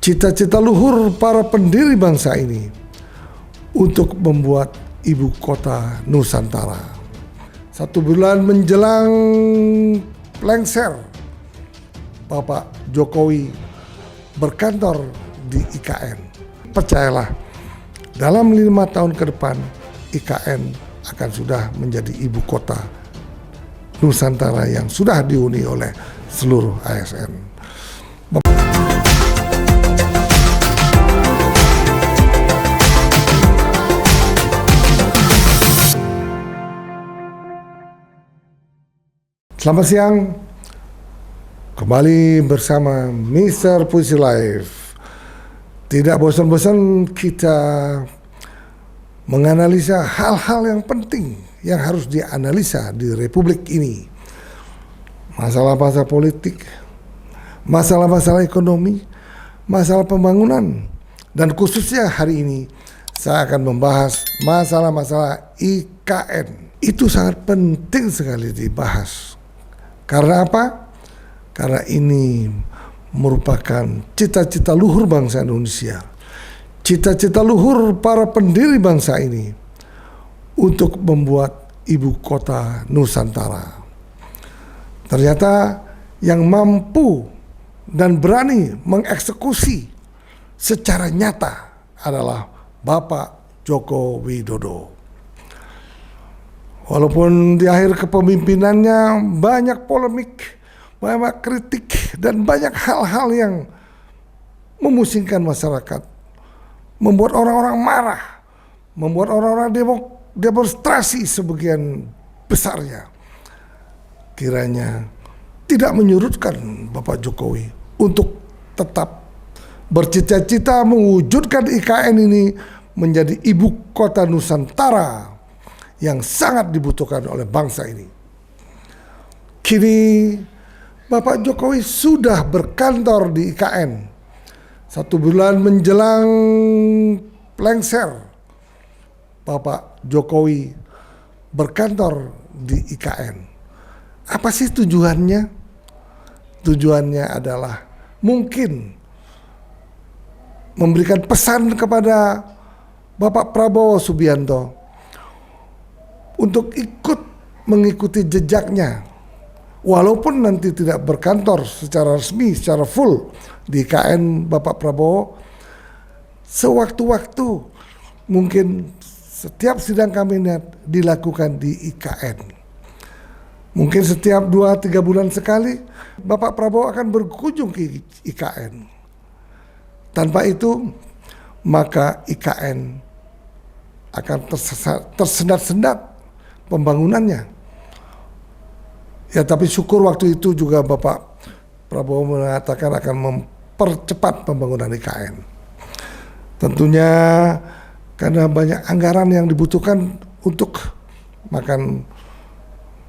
cita-cita luhur para pendiri bangsa ini untuk membuat ibu kota Nusantara. 1 bulan menjelang lengser, Bapak Jokowi berkantor di IKN. Percayalah, dalam 5 tahun ke depan IKN akan sudah menjadi ibu kota Nusantara yang sudah dihuni oleh seluruh ASN. Selamat siang, kembali bersama Mr. Puisi Live. Tidak bosan-bosan kita menganalisa hal-hal yang penting yang harus dianalisa di Republik ini. Masalah-masalah politik, masalah-masalah ekonomi, masalah pembangunan, dan khususnya hari ini saya akan membahas masalah-masalah IKN. Itu sangat penting sekali dibahas. Karena apa? Karena ini merupakan cita-cita luhur bangsa Indonesia. Cita-cita luhur para pendiri bangsa ini untuk membuat ibu kota Nusantara. Ternyata yang mampu dan berani mengeksekusi secara nyata adalah Bapak Joko Widodo. Walaupun di akhir kepemimpinannya banyak polemik, banyak kritik, dan banyak hal-hal yang memusingkan masyarakat, membuat orang-orang marah, membuat orang-orang demonstrasi sebagian besarnya. Kiranya tidak menyurutkan Bapak Jokowi untuk tetap bercita-cita mewujudkan IKN ini menjadi ibu kota Nusantara yang sangat dibutuhkan oleh bangsa ini. Kini Bapak Jokowi sudah berkantor di IKN. 1 bulan menjelang lengser, Bapak Jokowi berkantor di IKN. Apa sih tujuannya? Tujuannya adalah mungkin memberikan pesan kepada Bapak Prabowo Subianto untuk ikut mengikuti jejaknya, walaupun nanti tidak berkantor secara resmi, secara full di IKN Bapak Prabowo. Sewaktu-waktu mungkin setiap sidang kabinet dilakukan di IKN. Mungkin setiap 2-3 bulan sekali Bapak Prabowo akan berkunjung ke IKN. Tanpa itu maka IKN akan tersendat-sendat pembangunannya. Ya, tapi syukur waktu itu juga Bapak Prabowo mengatakan akan mempercepat pembangunan IKN. Tentunya karena banyak anggaran yang dibutuhkan untuk makan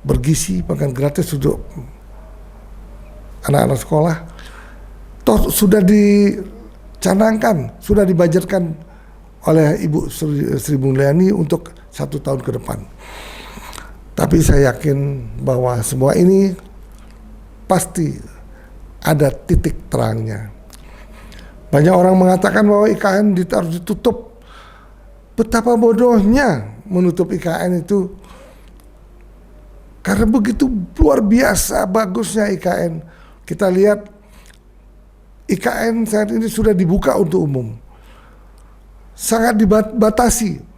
bergizi, makan gratis untuk anak-anak sekolah. Toh sudah dicanangkan, sudah dibajetkan oleh Ibu Sri Mulyani untuk 1 tahun ke depan. Tapi saya yakin bahwa semua ini pasti ada titik terangnya. Banyak orang mengatakan bahwa IKN harus ditutup. Betapa bodohnya menutup IKN itu. Karena begitu luar biasa bagusnya IKN. Kita lihat IKN saat ini sudah dibuka untuk umum. Sangat dibatasi.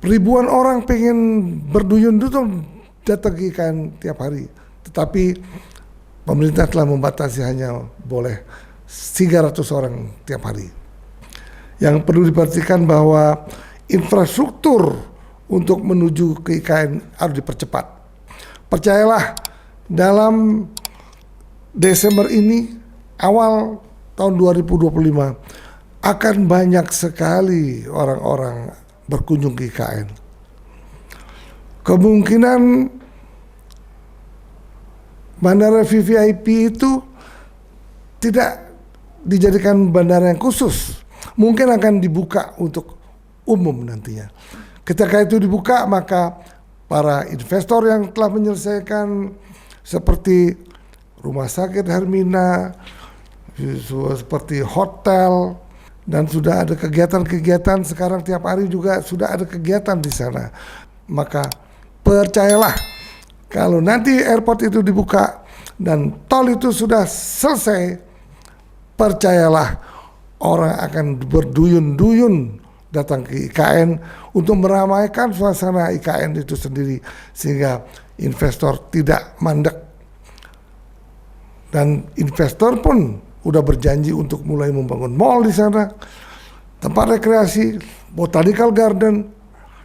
Ribuan orang pengen berduyun-duyun datang ke IKN tiap hari. Tetapi pemerintah telah membatasi hanya boleh 300 orang tiap hari. Yang perlu diperhatikan bahwa infrastruktur untuk menuju ke IKN harus dipercepat. Percayalah, dalam Desember ini, awal tahun 2025, akan banyak sekali orang-orang berkunjung ke IKN. Kemungkinan bandara VVIP itu tidak dijadikan bandara yang khusus. Mungkin akan dibuka untuk umum nantinya. Ketika itu dibuka, maka para investor yang telah menyelesaikan seperti Rumah Sakit Hermina, seperti hotel, dan sudah ada kegiatan-kegiatan sekarang tiap hari juga sudah ada kegiatan di sana. Maka percayalah, kalau nanti airport itu dibuka dan tol itu sudah selesai, percayalah orang akan berduyun-duyun datang ke IKN untuk meramaikan suasana IKN itu sendiri, sehingga investor tidak mandek. Dan investor pun udah berjanji untuk mulai membangun mall di sana, tempat rekreasi, botanical garden.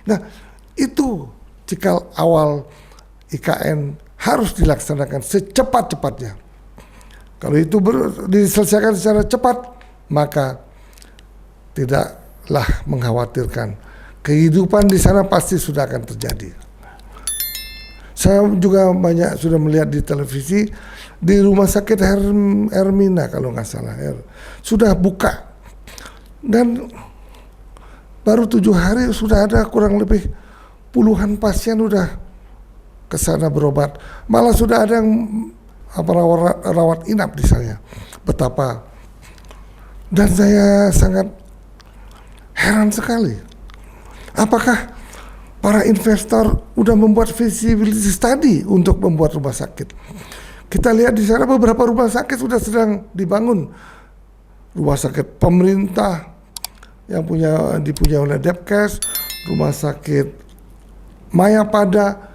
Nah, itu cikal awal IKN harus dilaksanakan secepat-cepatnya. Kalau itu diselesaikan secara cepat, maka tidaklah mengkhawatirkan. Kehidupan di sana pasti sudah akan terjadi. Saya juga banyak sudah melihat di televisi, di rumah sakit Hermina kalau nggak salah, sudah buka. Dan baru 7 hari sudah ada kurang lebih puluhan pasien udah ke sana berobat. Malah sudah ada yang rawat inap di sana. Betapa. Dan saya sangat heran sekali. Apakah para investor udah membuat feasibility study untuk membuat rumah sakit? Kita lihat di sana beberapa rumah sakit sudah sedang dibangun. Rumah sakit pemerintah yang dipunyai oleh Depkes, rumah sakit Mayapada,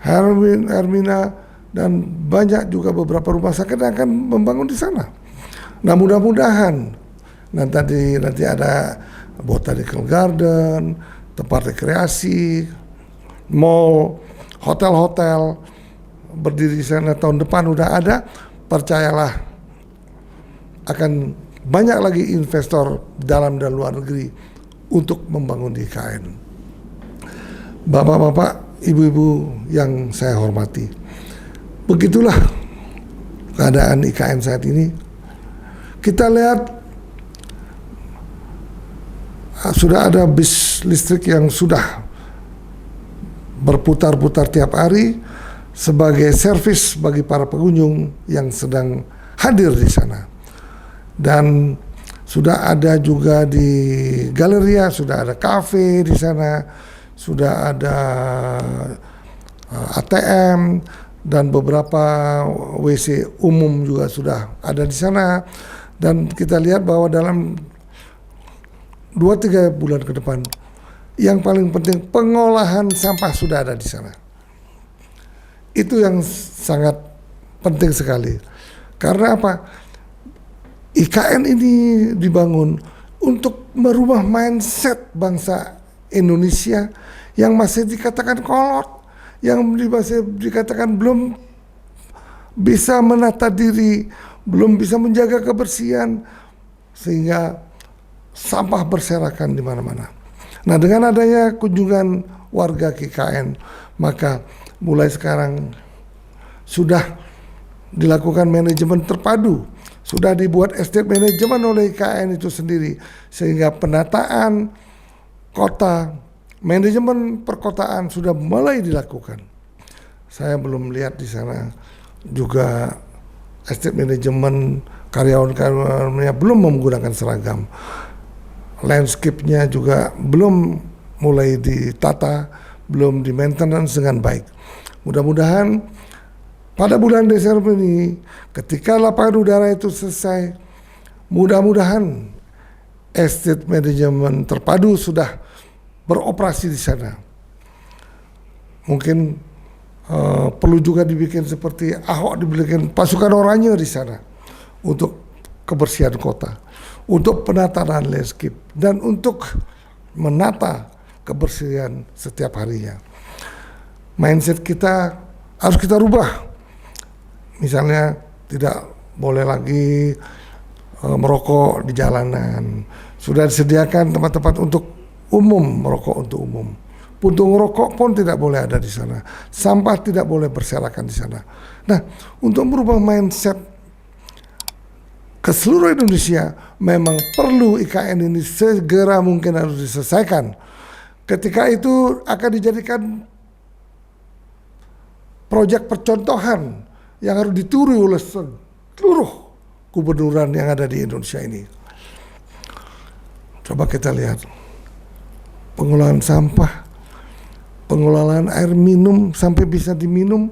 Hermina, dan banyak juga beberapa rumah sakit yang akan membangun di sana. Nah, mudah-mudahan nanti ada botanical garden, tempat rekreasi, mall, hotel-hotel berdiri di sana tahun depan udah ada. Percayalah, akan banyak lagi investor dalam dan luar negeri untuk membangun di IKN. Bapak-bapak, ibu-ibu yang saya hormati, begitulah keadaan IKN saat ini. Kita lihat sudah ada bis listrik yang sudah berputar-putar tiap hari sebagai servis bagi para pengunjung yang sedang hadir di sana. Dan sudah ada juga di Galeria, sudah ada kafe di sana, sudah ada ATM, dan beberapa WC umum juga sudah ada di sana. Dan kita lihat bahwa dalam 2-3 bulan ke depan, yang paling penting pengolahan sampah sudah ada di sana. Itu yang sangat penting sekali. Karena apa? IKN ini dibangun untuk merubah mindset bangsa Indonesia yang masih dikatakan kolot, yang masih dikatakan belum bisa menata diri, belum bisa menjaga kebersihan, sehingga sampah berserakan di mana-mana. Nah, dengan adanya kunjungan warga ke IKN, maka mulai sekarang sudah dilakukan manajemen terpadu, sudah dibuat estate manajemen oleh IKN itu sendiri, sehingga penataan kota, manajemen perkotaan sudah mulai dilakukan. Saya belum lihat di sana juga estate manajemen, karyawan-karyawannya belum menggunakan seragam, landscape-nya juga belum mulai ditata, belum di maintenance dengan baik. Mudah-mudahan pada bulan Desember ini, ketika lapangan udara itu selesai, mudah-mudahan estate manajemen terpadu sudah beroperasi di sana. Mungkin perlu juga dibikin seperti Ahok, dibikin pasukan oranye di sana untuk kebersihan kota, untuk penataan landscape, dan untuk menata kebersihan setiap harinya. Mindset kita harus kita rubah. Misalnya tidak boleh lagi merokok di jalanan. Sudah disediakan tempat-tempat untuk umum, merokok untuk umum. Puntung rokok pun tidak boleh ada di sana. Sampah tidak boleh berserakan di sana. Nah, untuk merubah mindset ke seluruh Indonesia, memang perlu IKN ini segera mungkin harus diselesaikan. Ketika itu akan dijadikan proyek percontohan yang harus dituri oleh seluruh gubernuran yang ada di Indonesia ini. Coba kita lihat pengelolaan sampah, pengelolaan air minum sampai bisa diminum,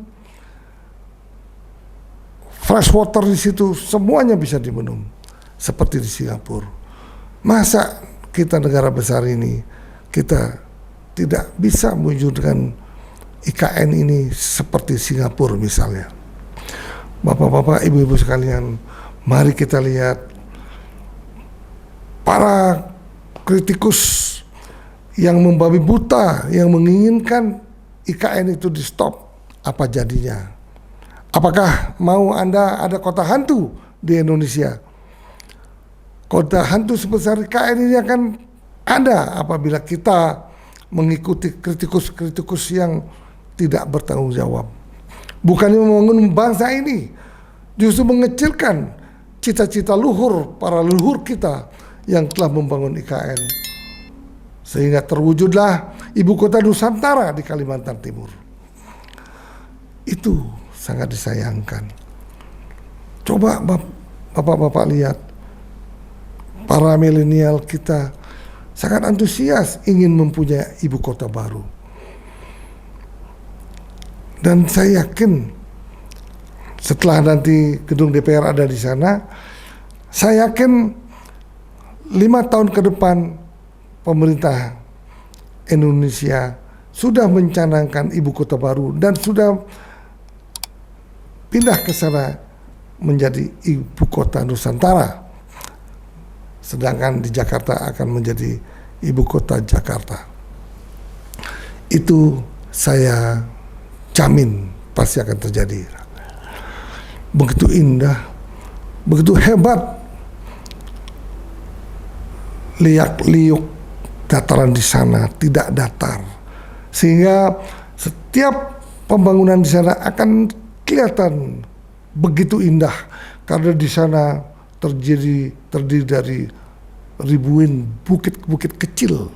fresh water di situ semuanya bisa diminum seperti di Singapura. Masa kita negara besar ini kita tidak bisa mewujudkan IKN ini seperti Singapura misalnya. Bapak-bapak, ibu-ibu sekalian, mari kita lihat para kritikus yang membabi buta, yang menginginkan IKN itu di stop, apa jadinya? Apakah mau Anda ada kota hantu di Indonesia? Kota hantu sebesar IKN ini akan ada apabila kita mengikuti kritikus-kritikus yang tidak bertanggung jawab. Bukannya membangun bangsa ini, justru mengecilkan cita-cita luhur para leluhur kita yang telah membangun IKN. Sehingga terwujudlah ibu kota Nusantara di Kalimantan Timur. Itu sangat disayangkan. Coba bapak-bapak lihat, para milenial kita sangat antusias ingin mempunyai ibu kota baru. Dan saya yakin setelah nanti gedung DPR ada di sana, saya yakin 5 tahun ke depan pemerintah Indonesia sudah mencanangkan ibu kota baru dan sudah pindah ke sana menjadi ibu kota Nusantara. Sedangkan di Jakarta akan menjadi ibu kota Jakarta. Itu saya jamin pasti akan terjadi. Begitu indah, begitu hebat liak-liuk dataran di sana, tidak datar. Sehingga setiap pembangunan di sana akan kelihatan begitu indah karena di sana terdiri dari ribuan bukit-bukit kecil.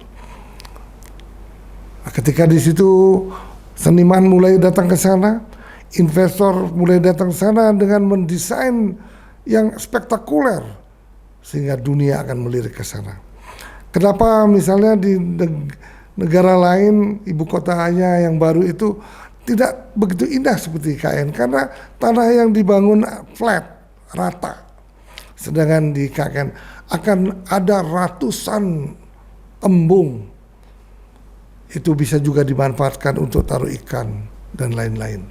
Ketika di situ seniman mulai datang ke sana, investor mulai datang ke sana dengan mendesain yang spektakuler, sehingga dunia akan melirik ke sana. Kenapa misalnya di negara lain ibu kotanya yang baru itu tidak begitu indah seperti IKN? Karena tanah yang dibangun flat, rata. Sedangkan di IKN akan ada ratusan embung. Itu bisa juga dimanfaatkan untuk taruh ikan dan lain-lain.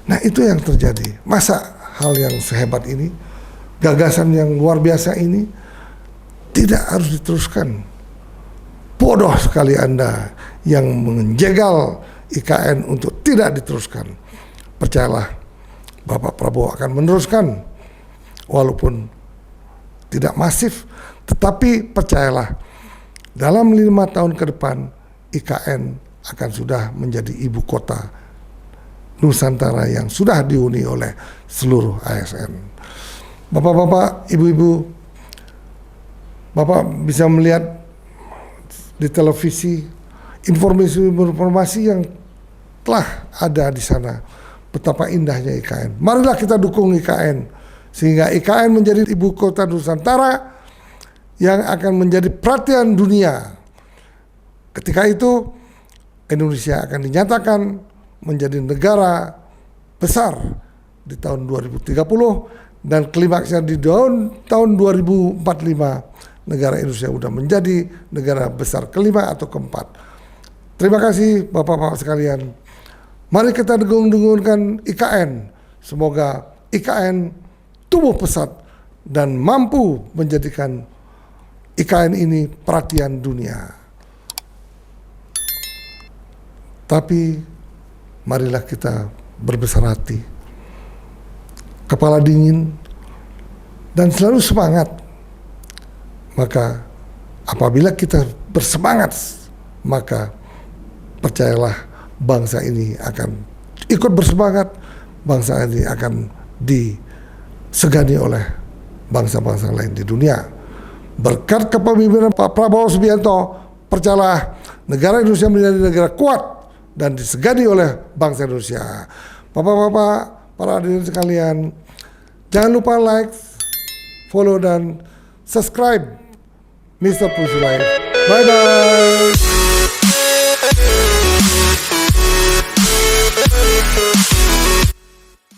Nah, itu yang terjadi. Masa hal yang sehebat ini, gagasan yang luar biasa ini tidak harus diteruskan? Bodoh sekali Anda yang menjegal IKN untuk tidak diteruskan. Percayalah, Bapak Prabowo akan meneruskan walaupun tidak masif, tetapi percayalah dalam 5 tahun ke depan IKN akan sudah menjadi ibu kota Nusantara yang sudah dihuni oleh seluruh ASN. Bapak-bapak, ibu-ibu, Bapak bisa melihat di televisi informasi yang telah ada di sana, betapa indahnya IKN. Marilah kita dukung IKN sehingga IKN menjadi ibu kota Nusantara yang akan menjadi perhatian dunia. Ketika itu Indonesia akan dinyatakan menjadi negara besar di tahun 2030 dan klimaksnya di tahun 2045 negara Indonesia sudah menjadi negara besar kelima atau keempat. Terima kasih Bapak-bapak sekalian. Mari kita dengung-dengungkan IKN. Semoga IKN tumbuh pesat dan mampu menjadikan IKN ini perhatian dunia. Tapi marilah kita berbesar hati, kepala dingin, dan selalu semangat. Maka apabila kita bersemangat, maka percayalah bangsa ini akan ikut bersemangat, bangsa ini akan disegani oleh bangsa-bangsa lain di dunia. Berkat kepemimpinan Pak Prabowo Subianto, percayalah negara Indonesia menjadi negara kuat dan disegani oleh bangsa Indonesia. Bapak-bapak, para hadirin sekalian, jangan lupa like, follow dan subscribe Mr. Pusulaya. Bye bye.